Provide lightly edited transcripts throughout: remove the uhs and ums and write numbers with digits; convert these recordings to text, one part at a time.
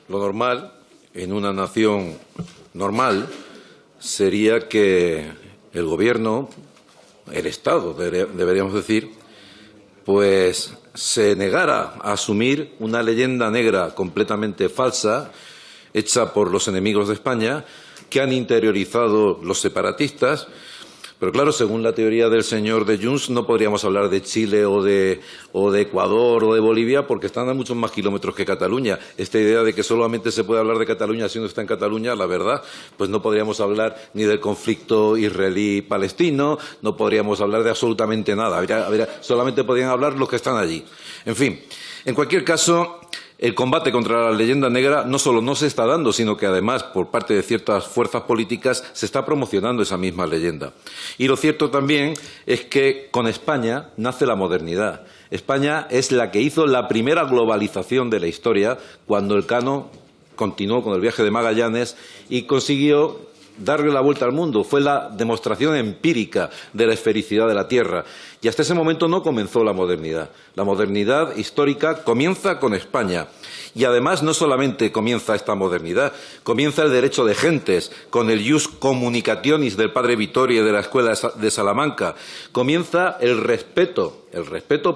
lo normal, en una nación normal, sería que el Gobierno, el Estado, deberíamos decir, pues se negara a asumir una leyenda negra completamente falsa, hecha por los enemigos de España, que han interiorizado los separatistas. Pero claro, según la teoría del señor de Junts, no podríamos hablar de Chile o de Ecuador o de Bolivia porque están a muchos más kilómetros que Cataluña. Esta idea de que solamente se puede hablar de Cataluña si uno está en Cataluña, la verdad, pues no podríamos hablar ni del conflicto israelí-palestino, no podríamos hablar de absolutamente nada. Solamente podrían hablar los que están allí. En fin, en cualquier caso, el combate contra la leyenda negra no solo no se está dando, sino que además, por parte de ciertas fuerzas políticas, se está promocionando esa misma leyenda. Y lo cierto también es que con España nace la modernidad. España es la que hizo la primera globalización de la historia cuando Elcano continuó con el viaje de Magallanes y consiguió darle la vuelta al mundo. Fue la demostración empírica de la esfericidad de la Tierra. Y hasta ese momento no comenzó la modernidad. La modernidad histórica comienza con España. Y además no solamente comienza esta modernidad, comienza el derecho de gentes, con el ius communicationis del padre Vittorio de la Escuela de Salamanca. Comienza el respeto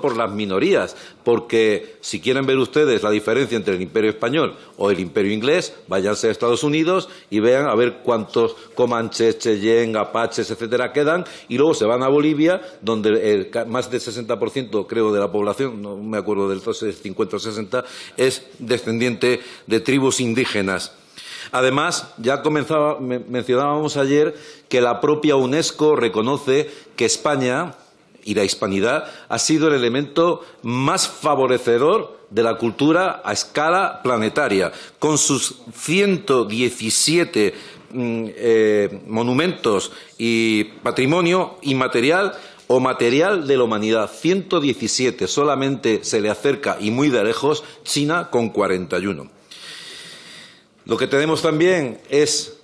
por las minorías, porque si quieren ver ustedes la diferencia entre el Imperio español o el Imperio inglés, váyanse a Estados Unidos y vean a ver cuántos comanches, cheyenne, apaches, etcétera, quedan, y luego se van a Bolivia, donde más del 60%, creo, de la población, no me acuerdo del 50 o 60, es descendiente de tribus indígenas. Además, ya mencionábamos ayer que la propia UNESCO reconoce que España y la hispanidad ha sido el elemento más favorecedor de la cultura a escala planetaria, con sus 117 monumentos y patrimonio inmaterial o material de la humanidad. 117, solamente se le acerca, y muy de lejos, China con 41. Lo que tenemos también es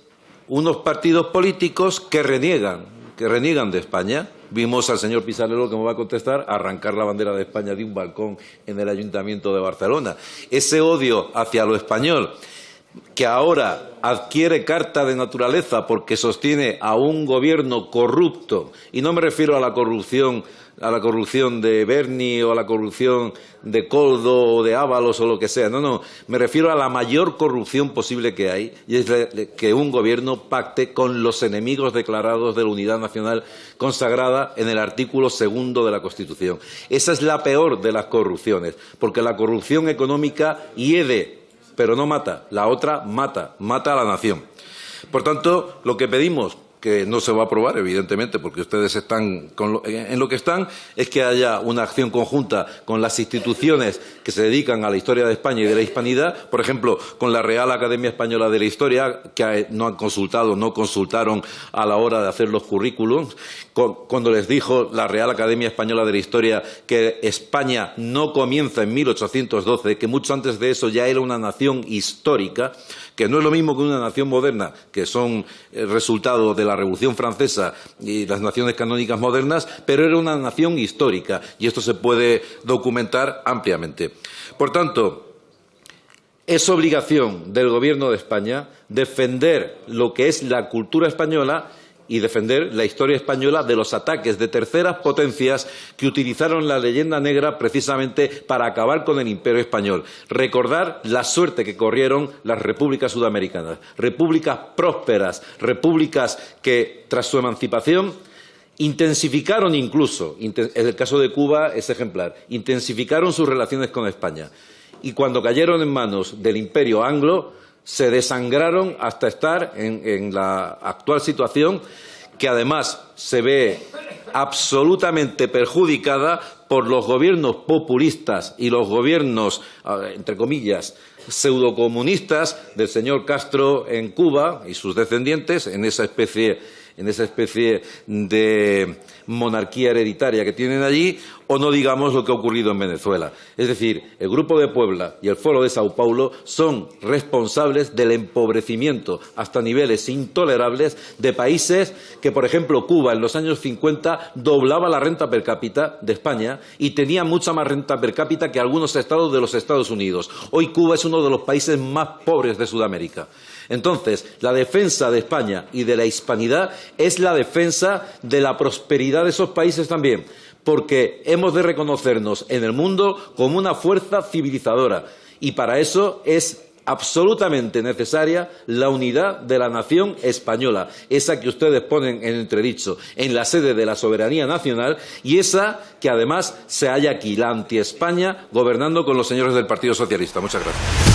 unos partidos políticos que reniegan de España. Vimos al señor Pisarello, que me va a contestar, arrancar la bandera de España de un balcón en el Ayuntamiento de Barcelona. Ese odio hacia lo español, que ahora adquiere carta de naturaleza porque sostiene a un gobierno corrupto, y no me refiero a la corrupción de Berni o a la corrupción de Coldo o de Ábalos o lo que sea, no, me refiero a la mayor corrupción posible que hay, y es que un gobierno pacte con los enemigos declarados de la unidad nacional consagrada en el artículo 2 de la Constitución. Esa es la peor de las corrupciones, porque la corrupción económica hiede, pero no mata. La otra mata a la nación. Por tanto, lo que pedimos, que no se va a aprobar, evidentemente, porque ustedes están en lo que están, es que haya una acción conjunta con las instituciones que se dedican a la historia de España y de la hispanidad, por ejemplo, con la Real Academia Española de la Historia, que no consultaron a la hora de hacer los currículums, cuando les dijo la Real Academia Española de la Historia que España no comienza en 1812, que mucho antes de eso ya era una nación histórica, que no es lo mismo que una nación moderna, que son el resultado de la Revolución Francesa y las naciones canónicas modernas, pero era una nación histórica, y esto se puede documentar ampliamente. Por tanto, es obligación del Gobierno de España defender lo que es la cultura española y defender la historia española de los ataques de terceras potencias que utilizaron la leyenda negra precisamente para acabar con el Imperio español. Recordar la suerte que corrieron las repúblicas sudamericanas, repúblicas prósperas, repúblicas que, tras su emancipación, intensificaron incluso, en el caso de Cuba es ejemplar, intensificaron sus relaciones con España. Y cuando cayeron en manos del Imperio anglo, se desangraron hasta estar en la actual situación, que además se ve absolutamente perjudicada por los gobiernos populistas y los gobiernos, entre comillas, pseudocomunistas del señor Castro en Cuba y sus descendientes, en esa especie de monarquía hereditaria que tienen allí, o no digamos lo que ha ocurrido en Venezuela. Es decir, el Grupo de Puebla y el Foro de Sao Paulo son responsables del empobrecimiento hasta niveles intolerables de países que, por ejemplo, Cuba en los años 50 doblaba la renta per cápita de España y tenía mucha más renta per cápita que algunos estados de los Estados Unidos. Hoy Cuba es uno uno de los países más pobres de Sudamérica. Entonces, la defensa de España y de la hispanidad es la defensa de la prosperidad de esos países también, porque hemos de reconocernos en el mundo como una fuerza civilizadora y para eso es absolutamente necesaria la unidad de la nación española, esa que ustedes ponen en entredicho en la sede de la soberanía nacional y esa que además se halla aquí, la anti-España, gobernando con los señores del Partido Socialista. Muchas gracias.